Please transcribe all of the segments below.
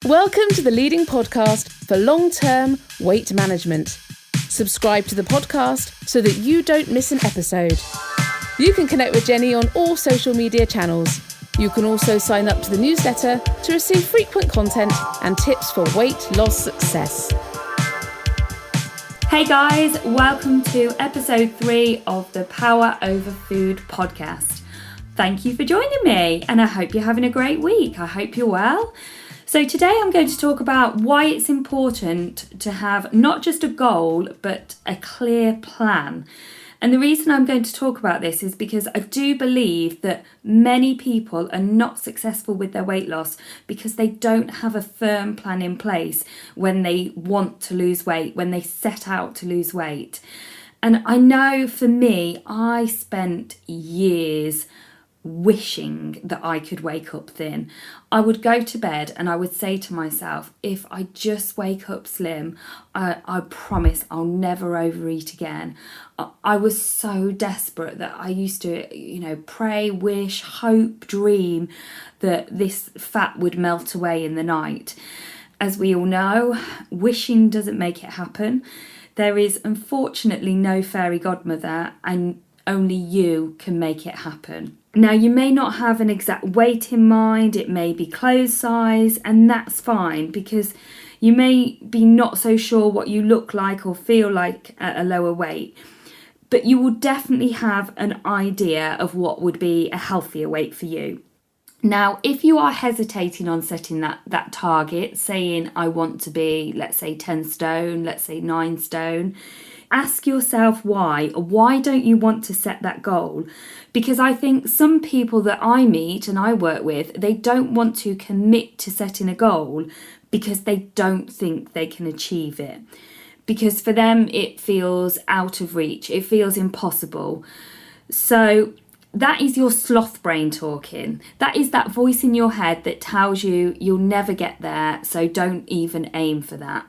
Welcome to the leading podcast for long-term weight management. Subscribe to the podcast so that you don't miss an episode. You can connect with Jenny on all social media channels. You can also sign up to the newsletter to receive frequent content and tips for weight loss success. Hey guys, welcome to episode 3 of the Power Over Food podcast. Thank you for joining me, and I hope you're having a great week. I hope you're well. So today I'm going to talk about why it's important to have not just a goal, but a clear plan. And the reason I'm going to talk about this is because I do believe that many people are not successful with their weight loss because they don't have a firm plan in place when they want to lose weight, when they set out to lose weight. And I know for me, I spent years wishing that I could wake up thin. I would go to bed and I would say to myself, if I just wake up slim, I promise I'll never overeat again. I was so desperate that I used to, pray, wish, hope, dream that this fat would melt away in the night. As we all know, wishing doesn't make it happen. There is unfortunately no fairy godmother, and only you can make it happen. Now, you may not have an exact weight in mind, it may be clothes size, and that's fine because you may be not so sure what you look like or feel like at a lower weight, but you will definitely have an idea of what would be a healthier weight for you. Now, if you are hesitating on setting that target, saying I want to be, let's say 10 stone, let's say 9 stone, ask yourself why. Why don't you want to set that goal? Because I think some people that I meet and I work with, they don't want to commit to setting a goal because they don't think they can achieve it. Because for them, it feels out of reach. It feels impossible. So that is your sloth brain talking. That is that voice in your head that tells you you'll never get there, so don't even aim for that.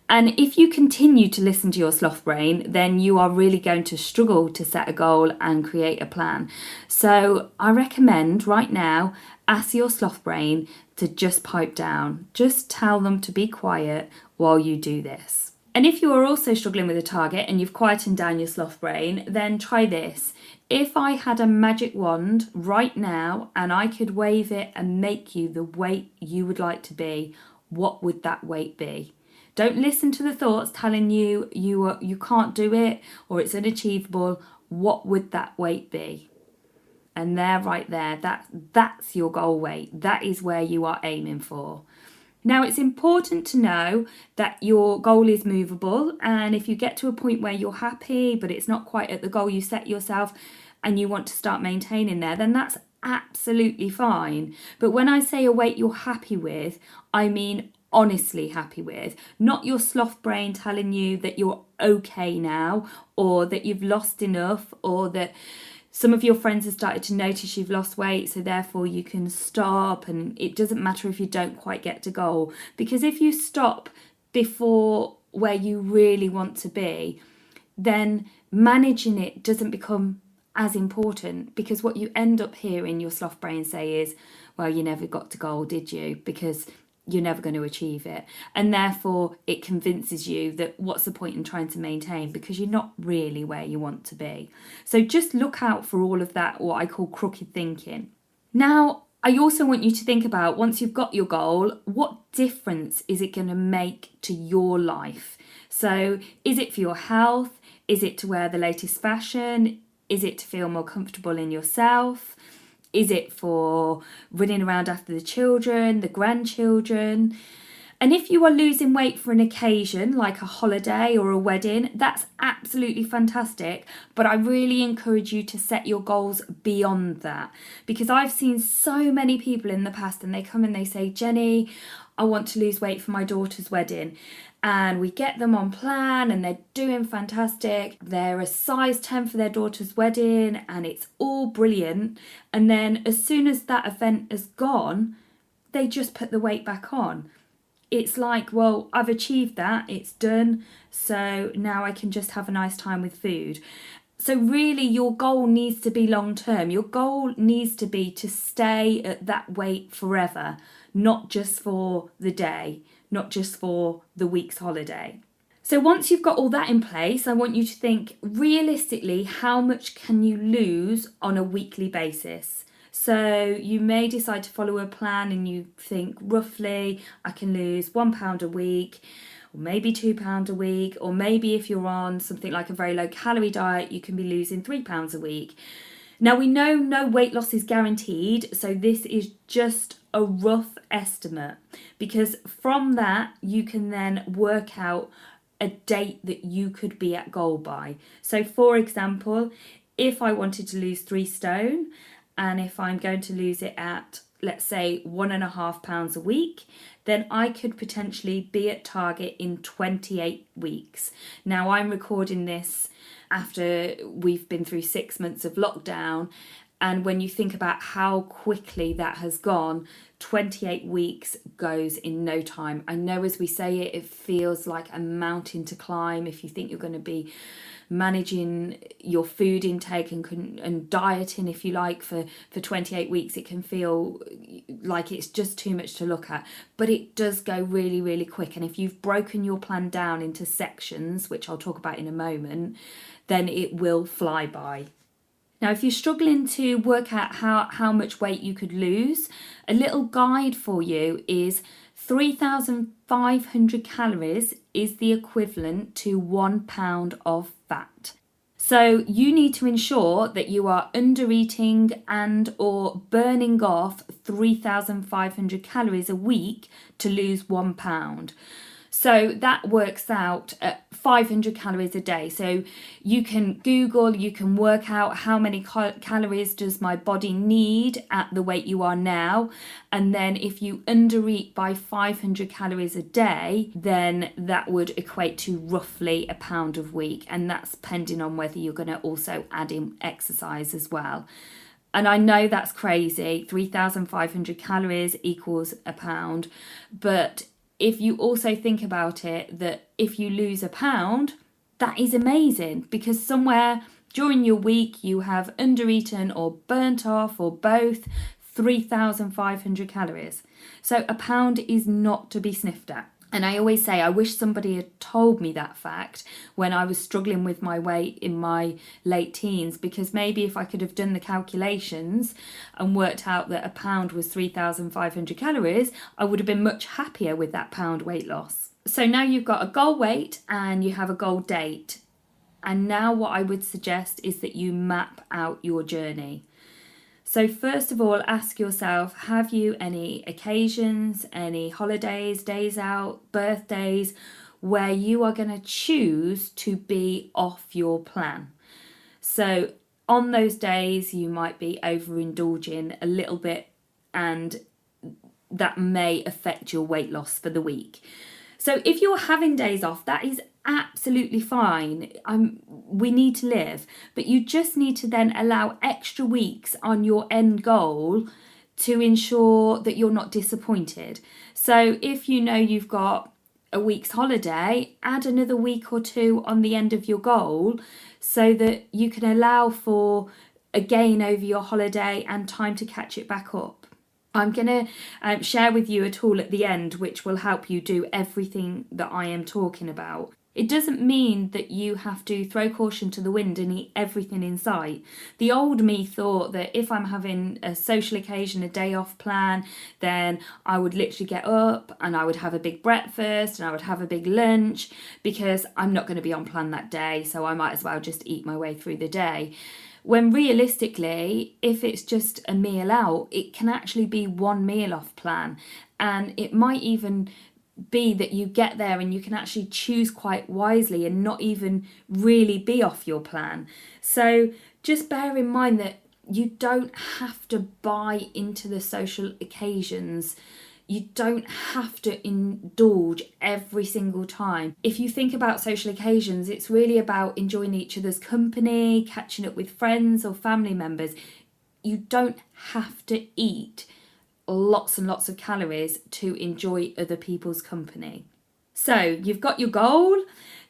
And if you continue to listen to your sloth brain, then you are really going to struggle to set a goal and create a plan. So I recommend right now, ask your sloth brain to just pipe down. Just tell them to be quiet while you do this. And if you are also struggling with a target and you've quietened down your sloth brain, then try this. If I had a magic wand right now and I could wave it and make you the weight you would like to be, what would that weight be? Don't listen to the thoughts telling you you can't do it or it's unachievable. What would that weight be? And right there, that's your goal weight. That is where you are aiming for. Now, it's important to know that your goal is movable, and if you get to a point where you're happy but it's not quite at the goal you set yourself and you want to start maintaining there, then that's absolutely fine. But when I say a weight you're happy with, I mean honestly happy with, not your sloth brain telling you that you're okay now or that you've lost enough or that some of your friends have started to notice you've lost weight, so therefore you can stop, and it doesn't matter if you don't quite get to goal, because if you stop before where you really want to be, then managing it doesn't become as important, because what you end up hearing your sloth brain say is, well, you never got to goal, did you? Because you're never going to achieve it. And therefore it convinces you that what's the point in trying to maintain, because you're not really where you want to be. So just look out for all of that, what I call crooked thinking. Now, I also want you to think about, once you've got your goal, what difference is it going to make to your life? So is it for your health? Is it to wear the latest fashion? Is it to feel more comfortable in yourself? Is it for running around after the children, the grandchildren? And if you are losing weight for an occasion, like a holiday or a wedding, that's absolutely fantastic. But I really encourage you to set your goals beyond that. Because I've seen so many people in the past, and they come and they say, Jenny, I want to lose weight for my daughter's wedding. And we get them on plan and they're doing fantastic. They're a size 10 for their daughter's wedding and it's all brilliant. And then as soon as that event is gone, they just put the weight back on. It's like, well, I've achieved that, it's done, so now I can just have a nice time with food. So really your goal needs to be long term. Your goal needs to be to stay at that weight forever, not just for the day, not just for the week's holiday. So once you've got all that in place, I want you to think realistically, how much can you lose on a weekly basis? So you may decide to follow a plan and you think roughly I can lose £1 a week, or maybe £2 a week, or maybe if you're on something like a very low calorie diet, you can be losing £3 a week. Now we know no weight loss is guaranteed, so this is just a rough estimate, because from that you can then work out a date that you could be at goal by. So for example, if I wanted to lose 3 stone, and if I'm going to lose it at, let's say, £1.5 a week, then I could potentially be at target in 28 weeks. Now I'm recording this after we've been through 6 months of lockdown, and when you think about how quickly that has gone, 28 weeks goes in no time. I know as we say it, it feels like a mountain to climb. If you think you're going to be managing your food intake and dieting, if you like, for 28 weeks, it can feel like it's just too much to look at. But it does go really, really quick. And if you've broken your plan down into sections, which I'll talk about in a moment, then it will fly by. Now, if you're struggling to work out how much weight you could lose, a little guide for you is 3,500 calories is the equivalent to £1 of fat. So you need to ensure that you are under eating and or burning off 3,500 calories a week to lose £1. So that works out at 500 calories a day. So you can Google, you can work out how many calories does my body need at the weight you are now. And then if you undereat by 500 calories a day, then that would equate to roughly £1 a week. And that's depending on whether you're going to also add in exercise as well. And I know that's crazy, 3,500 calories equals £1, but if you also think about it, that if you lose £1, that is amazing, because somewhere during your week you have undereaten or burnt off or both 3,500 calories. So £1 is not to be sniffed at. And I always say, I wish somebody had told me that fact when I was struggling with my weight in my late teens, because maybe if I could have done the calculations and worked out that £1 was 3,500 calories, I would have been much happier with that £1 weight loss. So now you've got a goal weight and you have a goal date. And now what I would suggest is that you map out your journey. So first of all, ask yourself, have you any occasions, any holidays, days out, birthdays, where you are going to choose to be off your plan? So on those days, you might be overindulging a little bit, and that may affect your weight loss for the week. So if you're having days off, that is absolutely fine. We need to live, but you just need to then allow extra weeks on your end goal to ensure that you're not disappointed. So if you know you've got a week's holiday, add another week or 2 on the end of your goal so that you can allow for a gain over your holiday and time to catch it back up. I'm going to share with you a tool at the end which will help you do everything that I am talking about. It doesn't mean that you have to throw caution to the wind and eat everything in sight. The old me thought that if I'm having a social occasion, a day off plan, then I would literally get up and I would have a big breakfast and I would have a big lunch, because I'm not going to be on plan that day, so I might as well just eat my way through the day. When realistically, if it's just a meal out, it can actually be one meal off plan, and it might even be that you get there and you can actually choose quite wisely and not even really be off your plan. So just bear in mind that you don't have to buy into the social occasions. You don't have to indulge every single time. If you think about social occasions, it's really about enjoying each other's company, catching up with friends or family members. You don't have to eat lots and lots of calories to enjoy other people's company. So you've got your goal,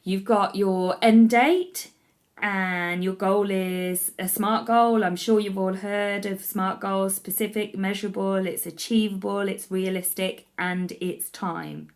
you've got your end date, and your goal is a SMART goal. I'm sure you've all heard of SMART goals: specific, measurable, it's achievable, it's realistic, and it's time.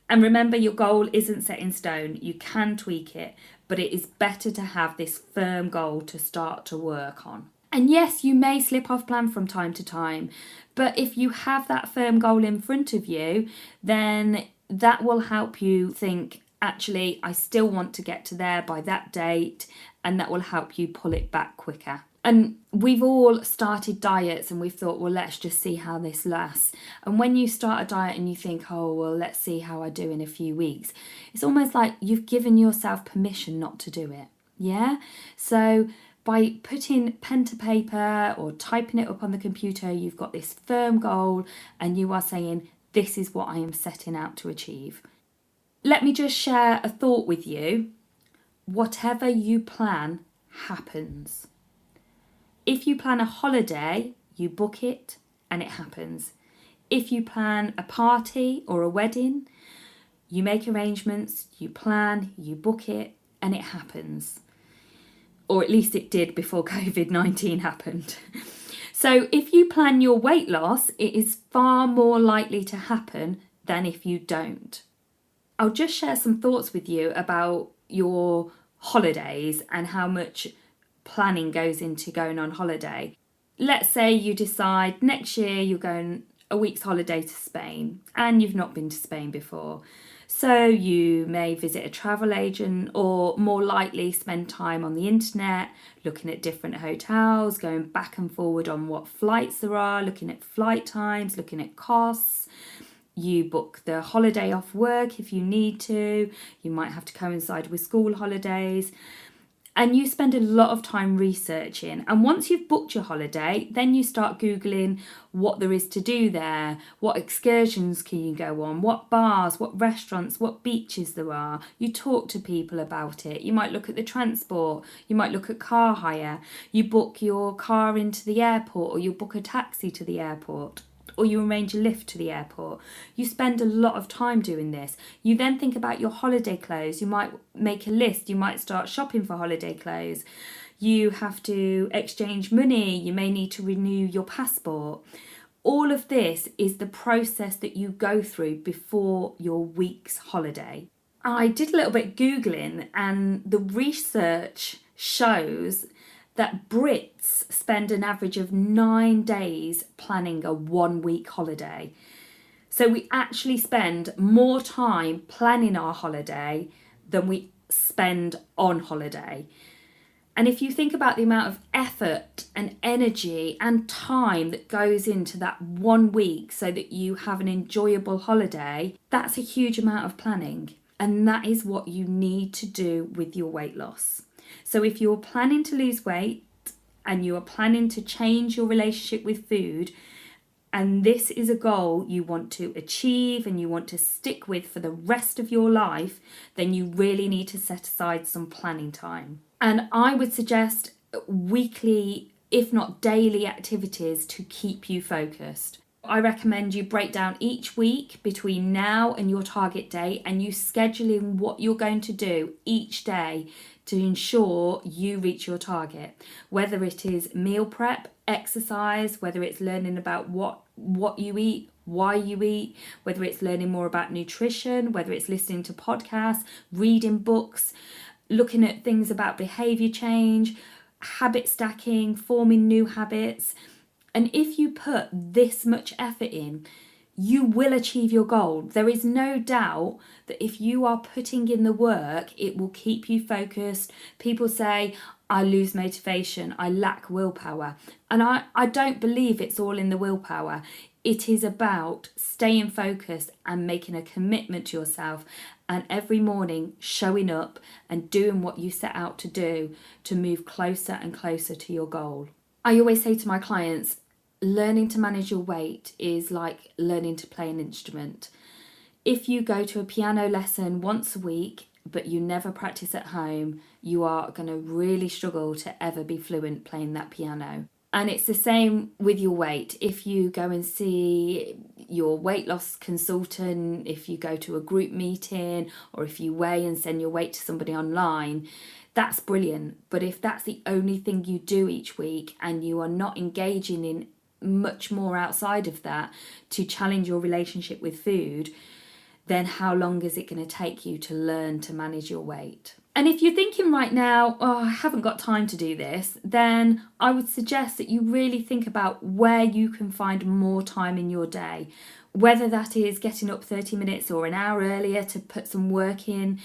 And remember, your goal isn't set in stone. You can tweak it, but it is better to have this firm goal to start to work on. And yes, you may slip off plan from time to time, but if you have that firm goal in front of you, then that will help you think, actually, I still want to get to there by that date, and that will help you pull it back quicker. And we've all started diets and we've thought, well, let's just see how this lasts. And when you start a diet and you think, oh, well, let's see how I do in a few weeks, it's almost like you've given yourself permission not to do it. Yeah? So by putting pen to paper or typing it up on the computer, you've got this firm goal and you are saying, this is what I am setting out to achieve. Let me just share a thought with you. Whatever you plan happens. If you plan a holiday, you book it and it happens. If you plan a party or a wedding, you make arrangements, you plan, you book it, and it happens. Or at least it did before COVID-19 happened. So if you plan your weight loss, it is far more likely to happen than if you don't. I'll just share some thoughts with you about your holidays and how much planning goes into going on holiday. Let's say you decide next year you're going a week's holiday to Spain and you've not been to Spain before. So you may visit a travel agent or more likely spend time on the internet looking at different hotels, going back and forward on what flights there are, looking at flight times, looking at costs. You book the holiday off work if you need to. You might have to coincide with school holidays. And you spend a lot of time researching. And once you've booked your holiday, then you start Googling what there is to do there, what excursions can you go on, what bars, what restaurants, what beaches there are. You talk to people about it. You might look at the transport. You might look at car hire. You book your car into the airport, or you book a taxi to the airport, or you arrange a lift to the airport. You spend a lot of time doing this. You then think about your holiday clothes. You might make a list. You might start shopping for holiday clothes. You have to exchange money. You may need to renew your passport. All of this is the process that you go through before your week's holiday. I did a little bit Googling, and the research shows that Brits spend an average of 9 days planning a 1 week holiday. So we actually spend more time planning our holiday than we spend on holiday. And if you think about the amount of effort and energy and time that goes into that 1 week so that you have an enjoyable holiday, that's a huge amount of planning. And that is what you need to do with your weight loss. So if you're planning to lose weight and you are planning to change your relationship with food, and this is a goal you want to achieve and you want to stick with for the rest of your life, then you really need to set aside some planning time. And I would suggest weekly, if not daily, activities to keep you focused. I recommend you break down each week between now and your target date, and you schedule in what you're going to do each day to ensure you reach your target. Whether it is meal prep, exercise, whether it's learning about what you eat, why you eat, whether it's learning more about nutrition, whether it's listening to podcasts, reading books, looking at things about behaviour change, habit stacking, forming new habits. And if you put this much effort in, you will achieve your goal. There is no doubt that if you are putting in the work, it will keep you focused. People say, I lose motivation, I lack willpower. And I don't believe it's all in the willpower. It is about staying focused and making a commitment to yourself, and every morning showing up and doing what you set out to do to move closer and closer to your goal. I always say to my clients, learning to manage your weight is like learning to play an instrument. If you go to a piano lesson once a week, but you never practice at home, you are going to really struggle to ever be fluent playing that piano. And it's the same with your weight. If you go and see, your weight loss consultant, if you go to a group meeting, or if you weigh and send your weight to somebody online, that's brilliant. But if that's the only thing you do each week and you are not engaging in much more outside of that to challenge your relationship with food, then how long is it going to take you to learn to manage your weight? And if you're thinking right now, oh, I haven't got time to do this, then I would suggest that you really think about where you can find more time in your day. Whether that is getting up 30 minutes or an hour earlier to put some work in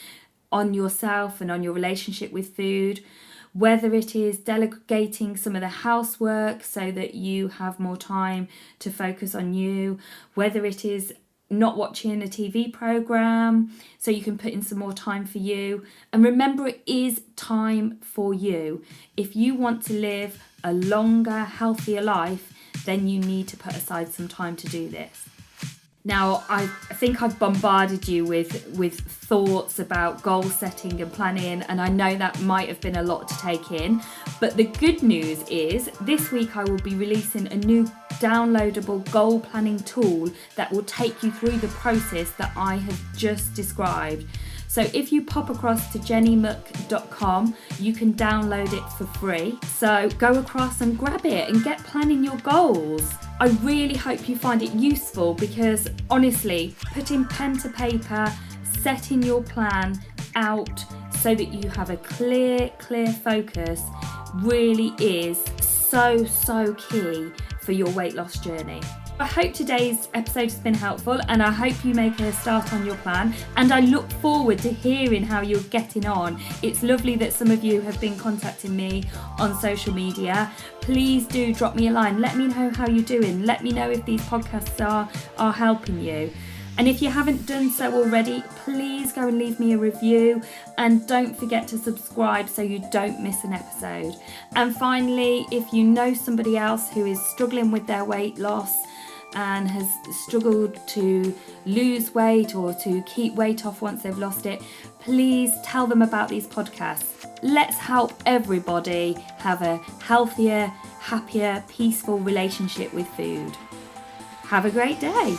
on yourself and on your relationship with food. Whether it is delegating some of the housework so that you have more time to focus on you. Whether it is not watching a TV program so you can put in some more time for you. And remember, it is time for you. If you want to live a longer, healthier life, then you need to put aside some time to do this. Now, I think I've bombarded you with thoughts about goal setting and planning, and I know that might have been a lot to take in. But the good news is this week I will be releasing a new downloadable goal planning tool that will take you through the process that I have just described. So if you pop across to jennymuck.com, you can download it for free. So go across and grab it and get planning your goals. I really hope you find it useful because honestly, putting pen to paper, setting your plan out so that you have a clear focus really is so key for your weight loss journey. I hope today's episode has been helpful and I hope you make a start on your plan, and I look forward to hearing how you're getting on. It's lovely that some of you have been contacting me on social media. Please do drop me a line. Let me know how you're doing. Let me know if these podcasts are helping you. And if you haven't done so already, please go and leave me a review, and don't forget to subscribe so you don't miss an episode. And finally, if you know somebody else who is struggling with their weight loss and has struggled to lose weight or to keep weight off once they've lost it, please tell them about these podcasts. Let's help everybody have a healthier, happier, peaceful relationship with food. Have a great day.